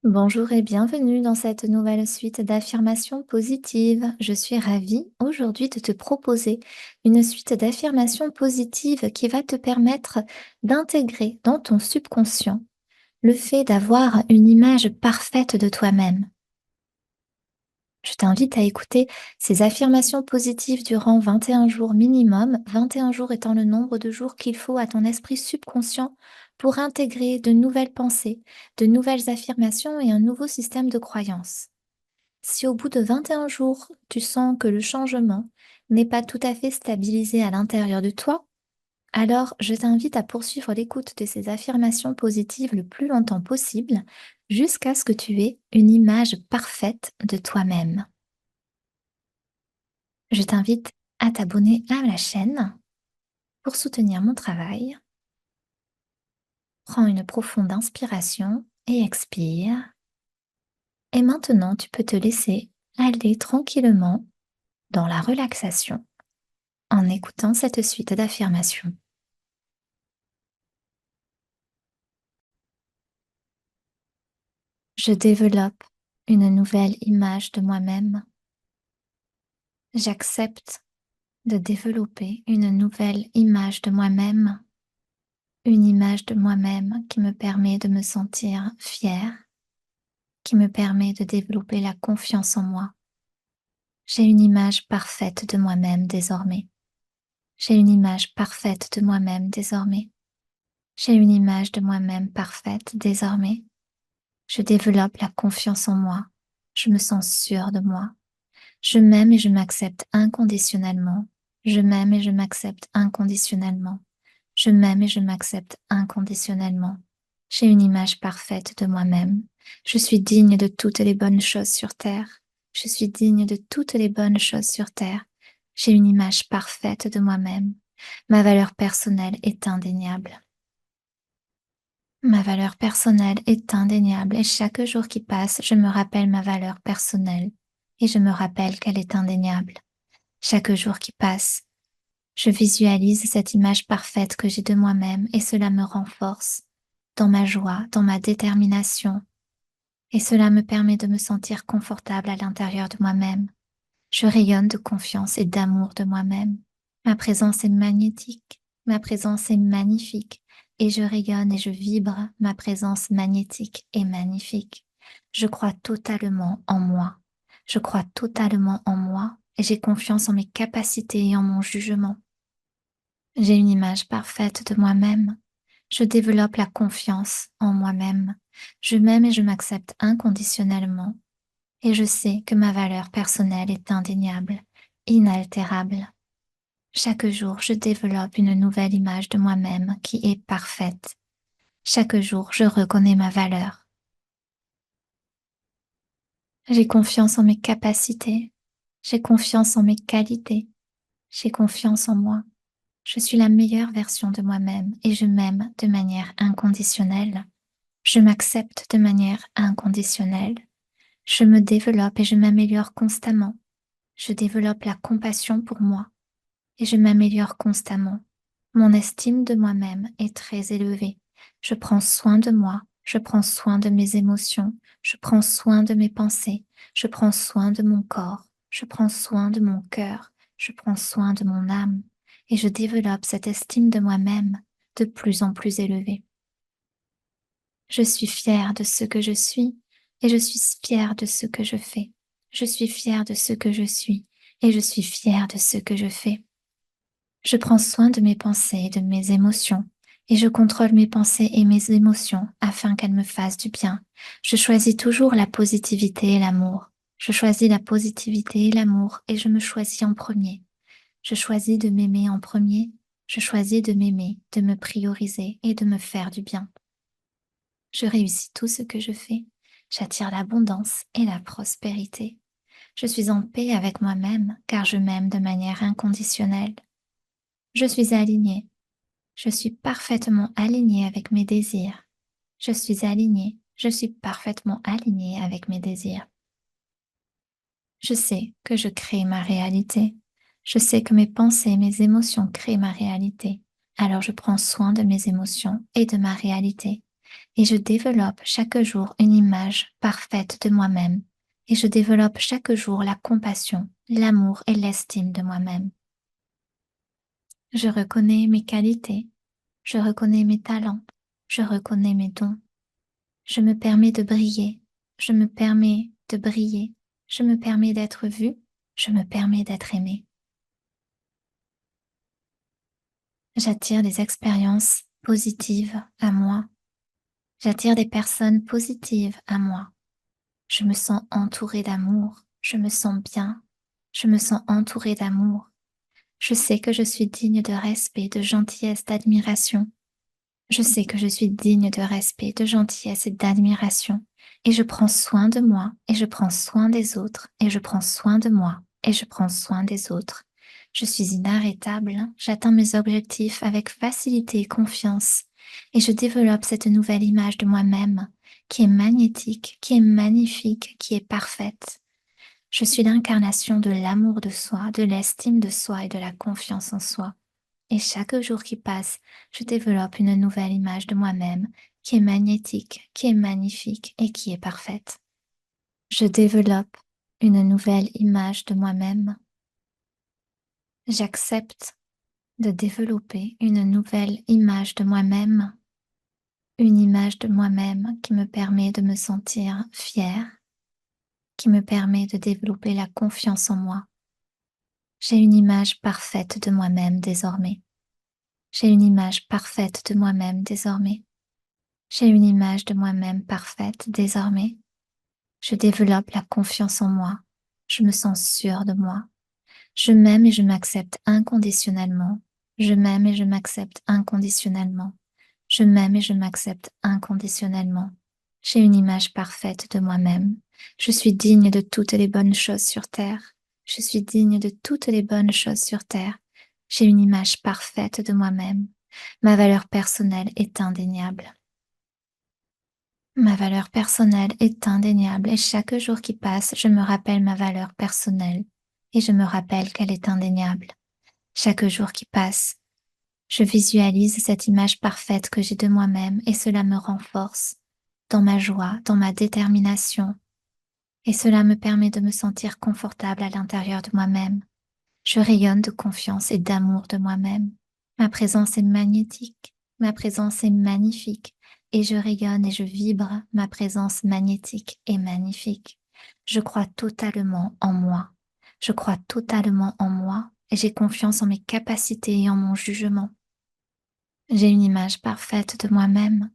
Bonjour et bienvenue dans cette nouvelle suite d'affirmations positives. Je suis ravie aujourd'hui de te proposer une suite d'affirmations positives qui va te permettre d'intégrer dans ton subconscient le fait d'avoir une image parfaite de toi-même. Je t'invite à écouter ces affirmations positives durant 21 jours minimum, 21 jours étant le nombre de jours qu'il faut à ton esprit subconscient pour intégrer de nouvelles pensées, de nouvelles affirmations et un nouveau système de croyances. Si au bout de 21 jours, tu sens que le changement n'est pas tout à fait stabilisé à l'intérieur de toi, alors je t'invite à poursuivre l'écoute de ces affirmations positives le plus longtemps possible jusqu'à ce que tu aies une image parfaite de toi-même. Je t'invite à t'abonner à la chaîne pour soutenir mon travail. Prends une profonde inspiration et expire. Et maintenant, tu peux te laisser aller tranquillement dans la relaxation en écoutant cette suite d'affirmations. Je développe une nouvelle image de moi-même. J'accepte de développer une nouvelle image de moi-même, une image de moi-même qui me permet de me sentir fière, qui me permet de développer la confiance en moi. J'ai une image parfaite de moi-même désormais. J'ai une image parfaite de moi-même désormais. J'ai une image de moi-même parfaite désormais. Je développe la confiance en moi. Je me sens sûre de moi. Je m'aime et je m'accepte inconditionnellement. Je m'aime et je m'accepte inconditionnellement. Je m'aime et je m'accepte inconditionnellement. J'ai une image parfaite de moi-même. Je suis digne de toutes les bonnes choses sur terre. Je suis digne de toutes les bonnes choses sur terre. J'ai une image parfaite de moi-même. Ma valeur personnelle est indéniable. Ma valeur personnelle est indéniable et chaque jour qui passe, je me rappelle ma valeur personnelle et je me rappelle qu'elle est indéniable. Chaque jour qui passe, je visualise cette image parfaite que j'ai de moi-même et cela me renforce dans ma joie, dans ma détermination et cela me permet de me sentir confortable à l'intérieur de moi-même. Je rayonne de confiance et d'amour de moi-même. Ma présence est magnétique, ma présence est magnifique et je rayonne et je vibre ma présence magnétique et magnifique. Je crois totalement en moi. Je crois totalement en moi et j'ai confiance en mes capacités et en mon jugement. J'ai une image parfaite de moi-même. Je développe la confiance en moi-même. Je m'aime et je m'accepte inconditionnellement. Et je sais que ma valeur personnelle est indéniable, inaltérable. Chaque jour, je développe une nouvelle image de moi-même qui est parfaite. Chaque jour, je reconnais ma valeur. J'ai confiance en mes capacités. J'ai confiance en mes qualités. J'ai confiance en moi. Je suis la meilleure version de moi-même et je m'aime de manière inconditionnelle. Je m'accepte de manière inconditionnelle. Je me développe et je m'améliore constamment. Je développe la compassion pour moi et je m'améliore constamment. Mon estime de moi-même est très élevée. Je prends soin de moi, je prends soin de mes émotions, je prends soin de mes pensées, je prends soin de mon corps, je prends soin de mon cœur, je prends soin de mon âme et je développe cette estime de moi-même de plus en plus élevée. Je suis fière de ce que je suis et je suis fière de ce que je fais. Je suis fière de ce que je suis et je suis fière de ce que je fais. Je prends soin de mes pensées et de mes émotions et je contrôle mes pensées et mes émotions afin qu'elles me fassent du bien. Je choisis toujours la positivité et l'amour. Je choisis la positivité et l'amour et je me choisis en premier. Je choisis de m'aimer en premier. Je choisis de m'aimer, de me prioriser et de me faire du bien. Je réussis tout ce que je fais. J'attire l'abondance et la prospérité. Je suis en paix avec moi-même car je m'aime de manière inconditionnelle. Je suis alignée. Je suis parfaitement alignée avec mes désirs. Je suis alignée. Je suis parfaitement alignée avec mes désirs. Je sais que je crée ma réalité. Je sais que mes pensées et mes émotions créent ma réalité. Alors je prends soin de mes émotions et de ma réalité. Et je développe chaque jour une image parfaite de moi-même. Et je développe chaque jour la compassion, l'amour et l'estime de moi-même. Je reconnais mes qualités, je reconnais mes talents, je reconnais mes dons. Je me permets de briller, je me permets de briller, je me permets d'être vue, je me permets d'être aimée. J'attire des expériences positives à moi. J'attire des personnes positives à moi. Je me sens entourée d'amour, je me sens bien, je me sens entourée d'amour. Je sais que je suis digne de respect, de gentillesse, d'admiration. Je sais que je suis digne de respect, de gentillesse et d'admiration. Et je prends soin de moi, et je prends soin des autres, et je prends soin de moi, et je prends soin des autres. Je suis inarrêtable, j'atteins mes objectifs avec facilité et confiance, et je développe cette nouvelle image de moi-même, qui est magnétique, qui est magnifique, qui est parfaite. Je suis l'incarnation de l'amour de soi, de l'estime de soi et de la confiance en soi. Et chaque jour qui passe, je développe une nouvelle image de moi-même qui est magnétique, qui est magnifique et qui est parfaite. Je développe une nouvelle image de moi-même. J'accepte de développer une nouvelle image de moi-même, une image de moi-même qui me permet de me sentir fière, qui me permet de développer la confiance en moi. J'ai une image parfaite de moi-même désormais. J'ai une image parfaite de moi-même désormais. J'ai une image de moi-même parfaite désormais. Je développe la confiance en moi. Je me sens sûre de moi. Je m'aime et je m'accepte inconditionnellement. Je m'aime et je m'accepte inconditionnellement. Je m'aime et je m'accepte inconditionnellement. J'ai une image parfaite de moi-même. Je suis digne de toutes les bonnes choses sur terre. Je suis digne de toutes les bonnes choses sur terre. J'ai une image parfaite de moi-même. Ma valeur personnelle est indéniable. Ma valeur personnelle est indéniable et chaque jour qui passe, je me rappelle ma valeur personnelle et je me rappelle qu'elle est indéniable. Chaque jour qui passe, je visualise cette image parfaite que j'ai de moi-même et cela me renforce dans ma joie, dans ma détermination et cela me permet de me sentir confortable à l'intérieur de moi-même. Je rayonne de confiance et d'amour de moi-même. Ma présence est magnétique, ma présence est magnifique et je rayonne et je vibre ma présence magnétique et magnifique. Je crois totalement en moi. Je crois totalement en moi et j'ai confiance en mes capacités et en mon jugement. J'ai une image parfaite de moi-même.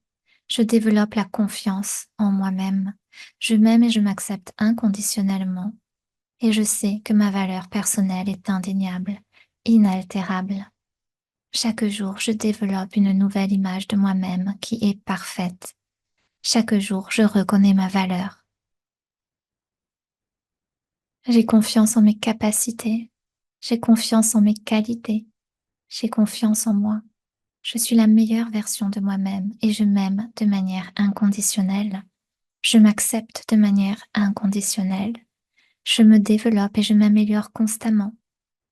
Je développe la confiance en moi-même. Je m'aime et je m'accepte inconditionnellement. Et je sais que ma valeur personnelle est indéniable, inaltérable. Chaque jour, je développe une nouvelle image de moi-même qui est parfaite. Chaque jour, je reconnais ma valeur. J'ai confiance en mes capacités. J'ai confiance en mes qualités. J'ai confiance en moi. Je suis la meilleure version de moi-même et je m'aime de manière inconditionnelle. Je m'accepte de manière inconditionnelle. Je me développe et je m'améliore constamment.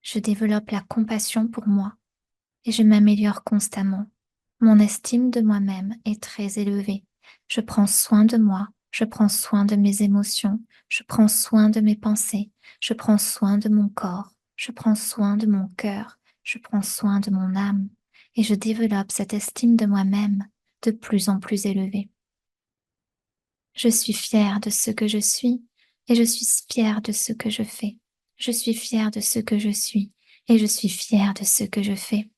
Je développe la compassion pour moi et je m'améliore constamment. Mon estime de moi-même est très élevée. Je prends soin de moi, je prends soin de mes émotions, je prends soin de mes pensées, je prends soin de mon corps, je prends soin de mon cœur, je prends soin de mon âme et je développe cette estime de moi-même de plus en plus élevée. Je suis fière de ce que je suis et je suis fière de ce que je fais. Je suis fière de ce que je suis et je suis fière de ce que je fais.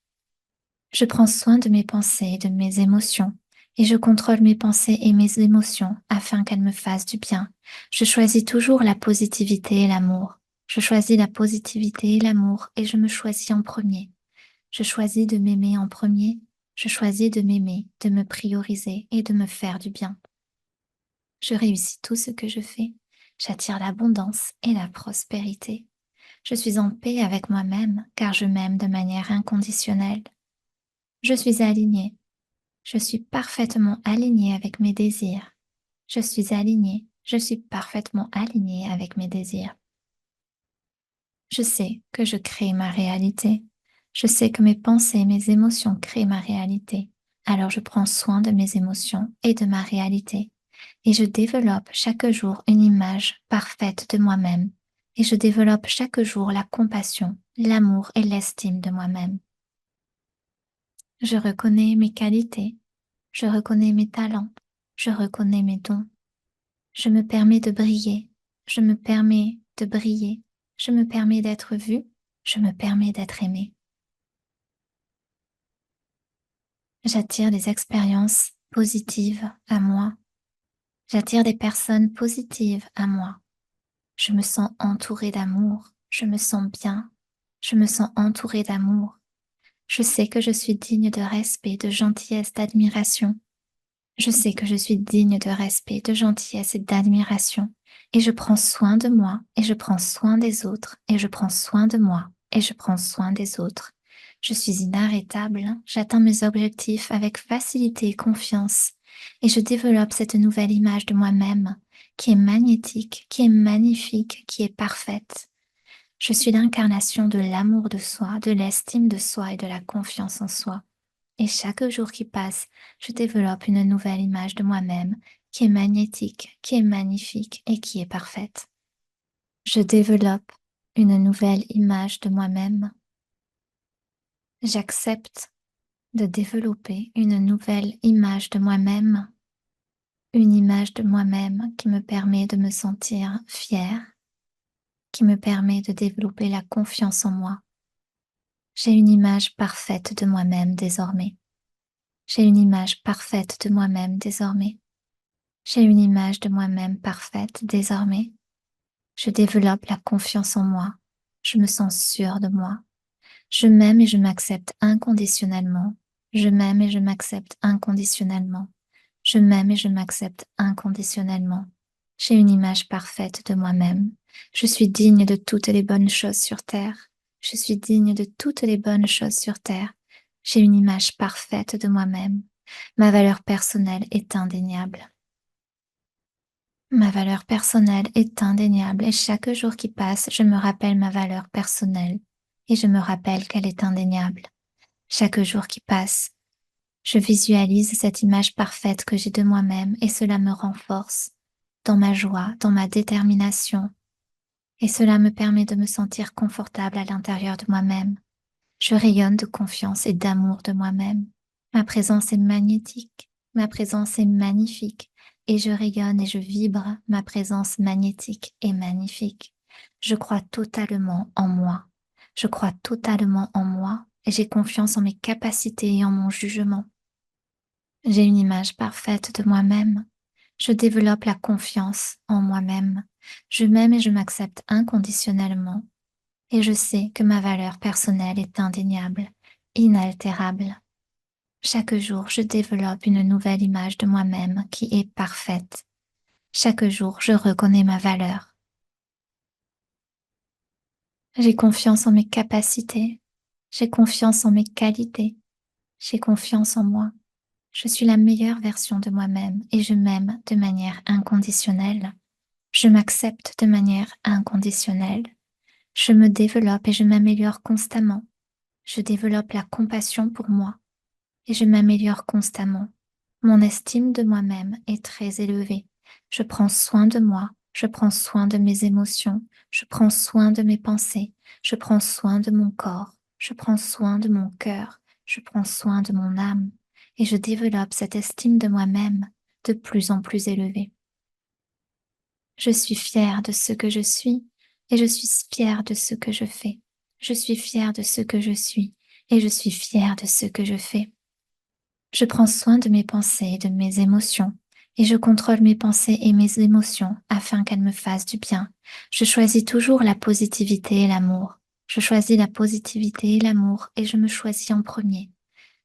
Je prends soin de mes pensées et de mes émotions et je contrôle mes pensées et mes émotions afin qu'elles me fassent du bien. Je choisis toujours la positivité et l'amour. Je choisis la positivité et l'amour et je me choisis en premier. Je choisis de m'aimer en premier. Je choisis de m'aimer, de me prioriser et de me faire du bien. Je réussis tout ce que je fais. J'attire l'abondance et la prospérité. Je suis en paix avec moi-même car je m'aime de manière inconditionnelle. Je suis alignée. Je suis parfaitement alignée avec mes désirs. Je suis alignée. Je suis parfaitement alignée avec mes désirs. Je sais que je crée ma réalité. Je sais que mes pensées et mes émotions créent ma réalité. Alors je prends soin de mes émotions et de ma réalité. Et je développe chaque jour une image parfaite de moi-même. Et je développe chaque jour la compassion, l'amour et l'estime de moi-même. Je reconnais mes qualités, je reconnais mes talents, je reconnais mes dons. Je me permets de briller, je me permets de briller, je me permets d'être vue, je me permets d'être aimée. J'attire des expériences positives à moi. J'attire des personnes positives à moi. Je me sens entourée d'amour, je me sens bien, je me sens entourée d'amour. Je sais que je suis digne de respect, de gentillesse, d'admiration. Je sais que je suis digne de respect, de gentillesse et d'admiration. Et je prends soin de moi, et je prends soin des autres, et je prends soin de moi, et je prends soin des autres. Je suis inarrêtable, j'atteins mes objectifs avec facilité et confiance, et je développe cette nouvelle image de moi-même, qui est magnétique, qui est magnifique, qui est parfaite. Je suis l'incarnation de l'amour de soi, de l'estime de soi et de la confiance en soi. Et chaque jour qui passe, je développe une nouvelle image de moi-même qui est magnétique, qui est magnifique et qui est parfaite. Je développe une nouvelle image de moi-même. J'accepte de développer une nouvelle image de moi-même, une image de moi-même qui me permet de me sentir fière, qui me permet de développer la confiance en moi. J'ai une image parfaite de moi-même désormais. J'ai une image parfaite de moi-même désormais. J'ai une image de moi-même parfaite désormais. Je développe la confiance en moi. Je me sens sûre de moi. Je m'aime et je m'accepte inconditionnellement. Je m'aime et je m'accepte inconditionnellement. Je m'aime et je m'accepte inconditionnellement. J'ai une image parfaite de moi-même. Je suis digne de toutes les bonnes choses sur terre. Je suis digne de toutes les bonnes choses sur terre. J'ai une image parfaite de moi-même. Ma valeur personnelle est indéniable. Ma valeur personnelle est indéniable et chaque jour qui passe, je me rappelle ma valeur personnelle et je me rappelle qu'elle est indéniable. Chaque jour qui passe, je visualise cette image parfaite que j'ai de moi-même et cela me renforce dans ma joie, dans ma détermination et cela me permet de me sentir confortable à l'intérieur de moi-même. Je rayonne de confiance et d'amour de moi-même. Ma présence est magnétique, ma présence est magnifique et je rayonne et je vibre ma présence magnétique et magnifique. Je crois totalement en moi. Je crois totalement en moi et j'ai confiance en mes capacités et en mon jugement. J'ai une image parfaite de moi-même. Je développe la confiance en moi-même. Je m'aime et je m'accepte inconditionnellement. Et je sais que ma valeur personnelle est indéniable, inaltérable. Chaque jour, je développe une nouvelle image de moi-même qui est parfaite. Chaque jour, je reconnais ma valeur. J'ai confiance en mes capacités. J'ai confiance en mes qualités. J'ai confiance en moi. Je suis la meilleure version de moi-même et je m'aime de manière inconditionnelle. Je m'accepte de manière inconditionnelle. Je me développe et je m'améliore constamment. Je développe la compassion pour moi et je m'améliore constamment. Mon estime de moi-même est très élevée. Je prends soin de moi, je prends soin de mes émotions, je prends soin de mes pensées, je prends soin de mon corps, je prends soin de mon cœur, je prends soin de mon âme et je développe cette estime de moi-même de plus en plus élevée. Je suis fière de ce que je suis et je suis fière de ce que je fais. Je suis fière de ce que je suis et je suis fière de ce que je fais. Je prends soin de mes pensées et de mes émotions et je contrôle mes pensées et mes émotions afin qu'elles me fassent du bien. Je choisis toujours la positivité et l'amour. Je choisis la positivité et l'amour et je me choisis en premier.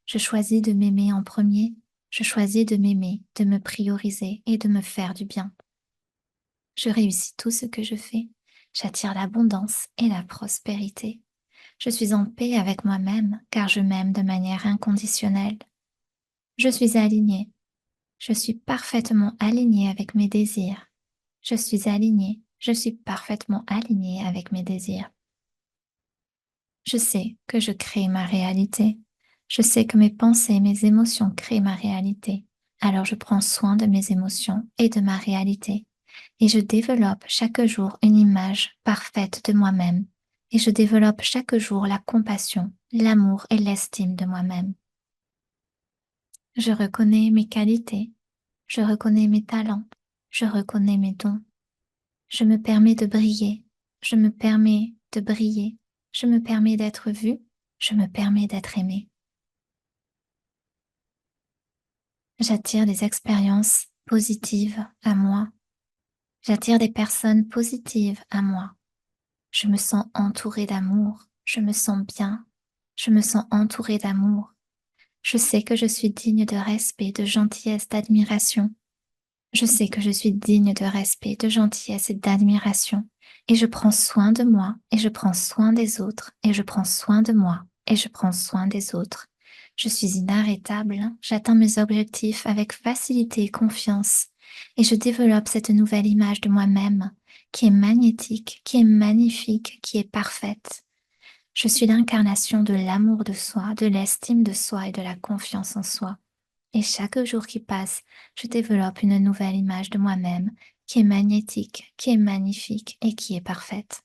Je choisis de m'aimer en premier. Je choisis de m'aimer, de me prioriser et de me faire du bien. Je réussis tout ce que je fais. J'attire l'abondance et la prospérité. Je suis en paix avec moi-même car je m'aime de manière inconditionnelle. Je suis alignée. Je suis parfaitement alignée avec mes désirs. Je suis alignée. Je suis parfaitement alignée avec mes désirs. Je sais que je crée ma réalité. Je sais que mes pensées et mes émotions créent ma réalité. Alors je prends soin de mes émotions et de ma réalité. Et je développe chaque jour une image parfaite de moi-même. Et je développe chaque jour la compassion, l'amour et l'estime de moi-même. Je reconnais mes qualités. Je reconnais mes talents. Je reconnais mes dons. Je me permets de briller. Je me permets de briller. Je me permets d'être vue. Je me permets d'être aimée. J'attire des expériences positives à moi. J'attire des personnes positives à moi. Je me sens entourée d'amour. Je me sens bien. Je me sens entourée d'amour. Je sais que je suis digne de respect, de gentillesse, d'admiration. Je sais que je suis digne de respect, de gentillesse et d'admiration. Et je prends soin de moi, et je prends soin des autres, et je prends soin de moi, et je prends soin des autres. Je suis inarrêtable, j'atteins mes objectifs avec facilité et confiance, et je développe cette nouvelle image de moi-même, qui est magnétique, qui est magnifique, qui est parfaite. Je suis l'incarnation de l'amour de soi, de l'estime de soi et de la confiance en soi. Et chaque jour qui passe, je développe une nouvelle image de moi-même qui est magnétique, qui est magnifique et qui est parfaite.